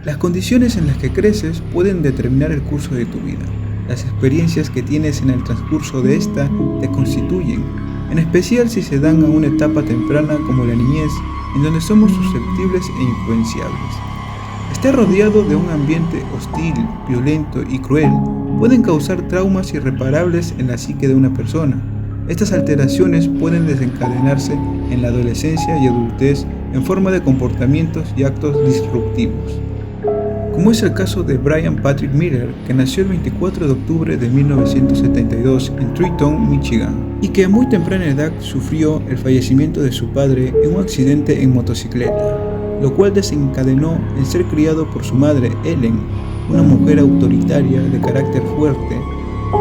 Las condiciones en las que creces pueden determinar el curso de tu vida. Las experiencias que tienes en el transcurso de esta te constituyen, en especial si se dan a una etapa temprana como la niñez, en donde somos susceptibles e influenciables. Estar rodeado de un ambiente hostil, violento y cruel pueden causar traumas irreparables en la psique de una persona. Estas alteraciones pueden desencadenarse en la adolescencia y adultez en forma de comportamientos y actos disruptivos, como es el caso de Brian Patrick Miller, que nació el 24 de octubre de 1972 en Trenton, Michigan, y que a muy temprana edad sufrió el fallecimiento de su padre en un accidente en motocicleta, lo cual desencadenó en ser criado por su madre, Ellen, una mujer autoritaria de carácter fuerte,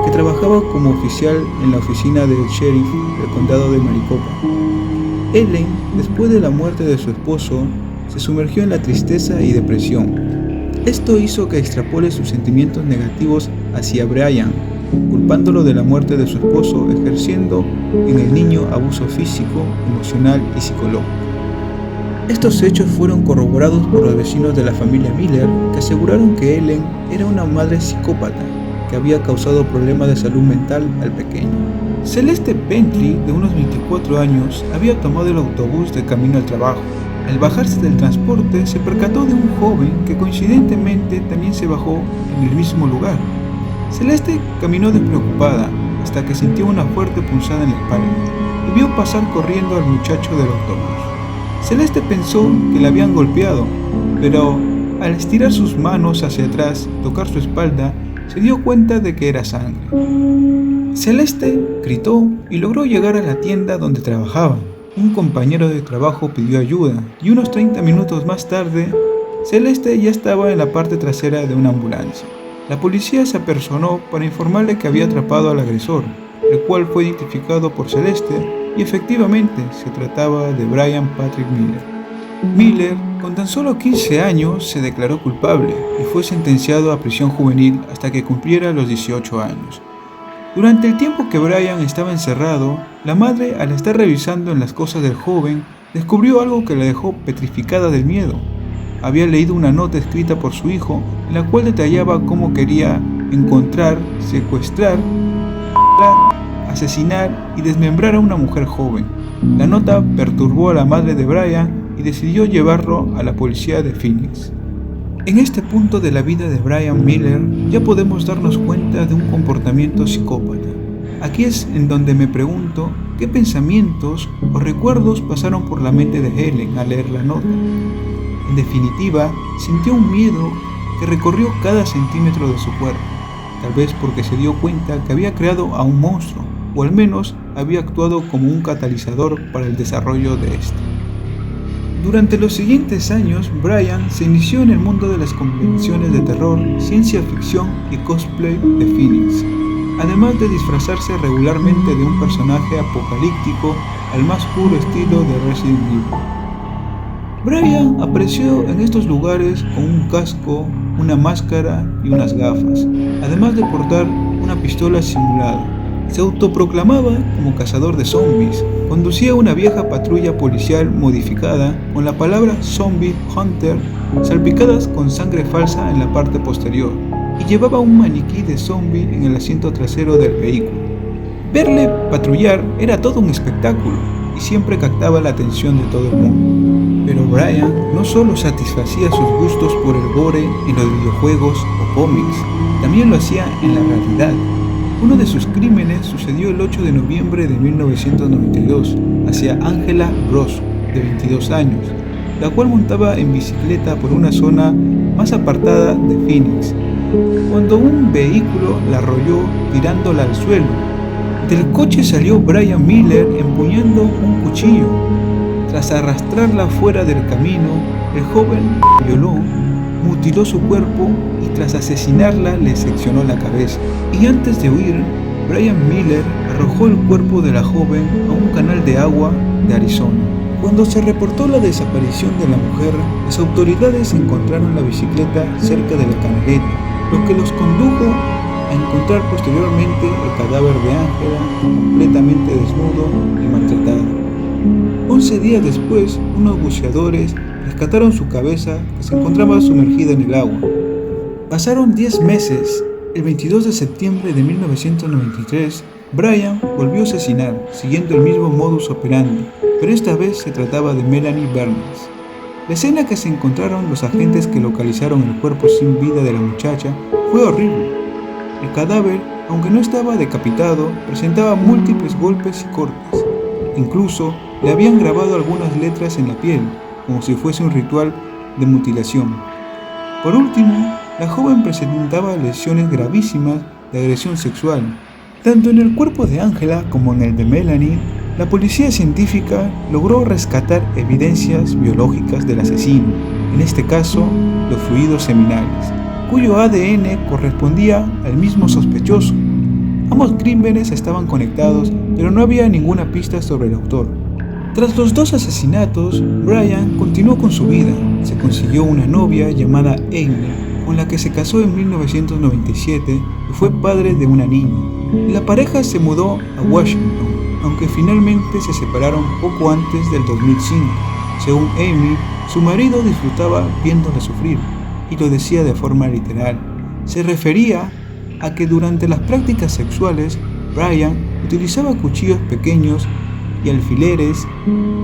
que trabajaba como oficial en la oficina del sheriff del condado de Maricopa. Ellen, después de la muerte de su esposo, se sumergió en la tristeza y depresión. Esto hizo que extrapole sus sentimientos negativos hacia Brian, culpándolo de la muerte de su esposo, ejerciendo en el niño abuso físico, emocional y psicológico. Estos hechos fueron corroborados por los vecinos de la familia Miller, que aseguraron que Ellen era una madre psicópata que había causado problemas de salud mental al pequeño. Celeste Bentley, de unos 24 años, había tomado el autobús de camino al trabajo. Al bajarse del transporte, se percató de un joven que coincidentemente también se bajó en el mismo lugar. Celeste caminó despreocupada hasta que sintió una fuerte punzada en la espalda y vio pasar corriendo al muchacho del autobús. Celeste pensó que la habían golpeado, pero al estirar sus manos hacia atrás, tocar su espalda, se dio cuenta de que era sangre. Celeste gritó y logró llegar a la tienda donde trabajaba. Un compañero de trabajo pidió ayuda y unos 30 minutos más tarde, Celeste ya estaba en la parte trasera de una ambulancia. La policía se apersonó para informarle que había atrapado al agresor, el cual fue identificado por Celeste y efectivamente se trataba de Brian Patrick Miller. Miller, con tan solo 15 años, se declaró culpable y fue sentenciado a prisión juvenil hasta que cumpliera los 18 años. Durante el tiempo que Brian estaba encerrado, la madre, al estar revisando en las cosas del joven, descubrió algo que la dejó petrificada del miedo. Había leído una nota escrita por su hijo, en la cual detallaba cómo quería encontrar, secuestrar, asesinar y desmembrar a una mujer joven. La nota perturbó a la madre de Brian y decidió llevarlo a la policía de Phoenix. En este punto de la vida de Brian Miller ya podemos darnos cuenta de un comportamiento psicópata. Aquí es en donde me pregunto qué pensamientos o recuerdos pasaron por la mente de Helen al leer la nota. En definitiva, sintió un miedo que recorrió cada centímetro de su cuerpo, tal vez porque se dio cuenta que había creado a un monstruo, o al menos había actuado como un catalizador para el desarrollo de este. Durante los siguientes años, Brian se inició en el mundo de las convenciones de terror, ciencia ficción y cosplay de Phoenix, además de disfrazarse regularmente de un personaje apocalíptico al más puro estilo de Resident Evil. Brian apareció en estos lugares con un casco, una máscara y unas gafas, además de portar una pistola simulada. Se autoproclamaba como cazador de zombies, conducía una vieja patrulla policial modificada con la palabra Zombie Hunter salpicadas con sangre falsa en la parte posterior, y llevaba un maniquí de zombie en el asiento trasero del vehículo. Verle patrullar era todo un espectáculo y siempre captaba la atención de todo el mundo. Pero Brian no solo satisfacía sus gustos por el gore en los videojuegos o cómics, también lo hacía en la realidad. Uno de sus crímenes sucedió el 8 de noviembre de 1992 hacia Angela Gross, de 22 años, la cual montaba en bicicleta por una zona más apartada de Phoenix, cuando un vehículo la arrolló tirándola al suelo. Del coche salió Brian Miller empuñando un cuchillo. Tras arrastrarla fuera del camino, el joven la violó, mutiló su cuerpo y tras asesinarla le seccionó la cabeza. Y antes de huir, Brian Miller arrojó el cuerpo de la joven a un canal de agua de Arizona. Cuando se reportó la desaparición de la mujer, las autoridades encontraron la bicicleta cerca de la canaleta, lo que los condujo a encontrar posteriormente el cadáver de Angela completamente desnudo y maltratado. 11 días después, unos buceadores rescataron su cabeza, que se encontraba sumergida en el agua. Pasaron 10 meses. El 22 de septiembre de 1993, Brian volvió a asesinar, siguiendo el mismo modus operandi, pero esta vez se trataba de Melanie Bernes. La escena que se encontraron los agentes que localizaron el cuerpo sin vida de la muchacha fue horrible. El cadáver, aunque no estaba decapitado, presentaba múltiples golpes y cortes. Incluso le habían grabado algunas letras en la piel, como si fuese un ritual de mutilación. Por último, la joven presentaba lesiones gravísimas de agresión sexual. Tanto en el cuerpo de Angela como en el de Melanie, la policía científica logró rescatar evidencias biológicas del asesino, en este caso, los fluidos seminales, cuyo ADN correspondía al mismo sospechoso. Ambos crímenes estaban conectados, pero no había ninguna pista sobre el autor. Tras los 2 asesinatos, Brian continuó con su vida. Se consiguió una novia llamada Amy, con la que se casó en 1997 y fue padre de una niña. La pareja se mudó a Washington, aunque finalmente se separaron poco antes del 2005. Según Amy, su marido disfrutaba viéndola sufrir, y lo decía de forma literal. Se refería a que durante las prácticas sexuales, Brian utilizaba cuchillos pequeños y alfileres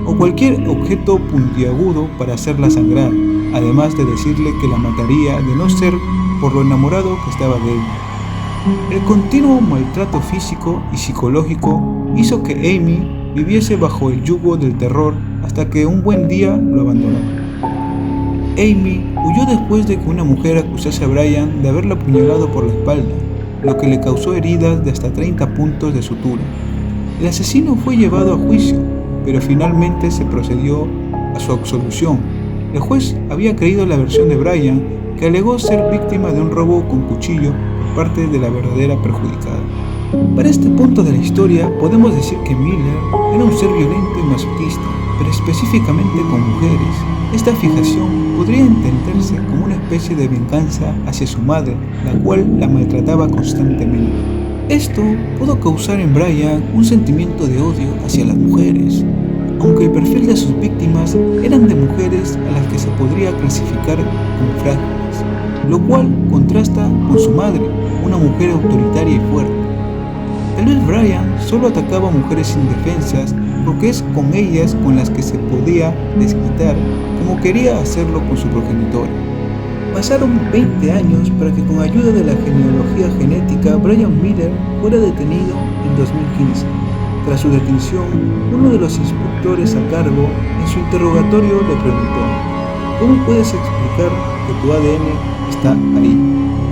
o cualquier objeto puntiagudo para hacerla sangrar, además de decirle que la mataría de no ser por lo enamorado que estaba de ella. El continuo maltrato físico y psicológico hizo que Amy viviese bajo el yugo del terror hasta que un buen día lo abandonó. Amy huyó después de que una mujer acusase a Brian de haberla apuñalado por la espalda, lo que le causó heridas de hasta 30 puntos de sutura. El asesino fue llevado a juicio, pero finalmente se procedió a su absolución. El juez había creído la versión de Brian, que alegó ser víctima de un robo con cuchillo por parte de la verdadera perjudicada. Para este punto de la historia podemos decir que Miller era un ser violento y masoquista, pero específicamente con mujeres. Esta fijación podría entenderse como una especie de venganza hacia su madre, la cual la maltrataba constantemente. Esto pudo causar en Brian un sentimiento de odio hacia las mujeres, aunque el perfil de sus víctimas eran de mujeres a las que se podría clasificar como frágiles, lo cual contrasta con su madre, una mujer autoritaria y fuerte. Tal vez Brian solo atacaba a mujeres indefensas porque es con ellas con las que se podía desquitar, como quería hacerlo con su progenitora. Pasaron 20 años para que con ayuda de la genealogía genética Brian Miller fuera detenido en 2015. Tras su detención, uno de los inspectores a cargo en su interrogatorio le preguntó: ¿cómo puedes explicar que tu ADN está ahí?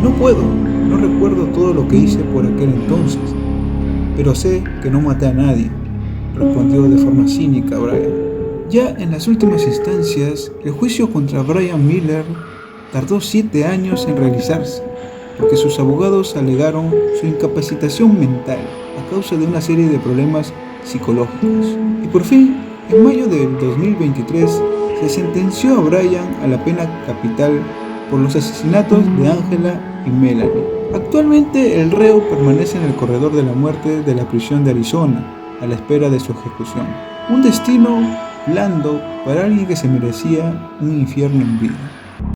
No puedo, no recuerdo todo lo que hice por aquel entonces, pero sé que no maté a nadie, respondió de forma cínica Brian. Ya en las últimas instancias, el juicio contra Brian Miller tardó 7 años en realizarse, porque sus abogados alegaron su incapacitación mental a causa de una serie de problemas psicológicos. Y por fin, en mayo del 2023, se sentenció a Brian a la pena capital por los asesinatos de Angela y Melanie. Actualmente el reo permanece en el corredor de la muerte de la prisión de Arizona, a la espera de su ejecución. Un destino blando para alguien que se merecía un infierno en vida.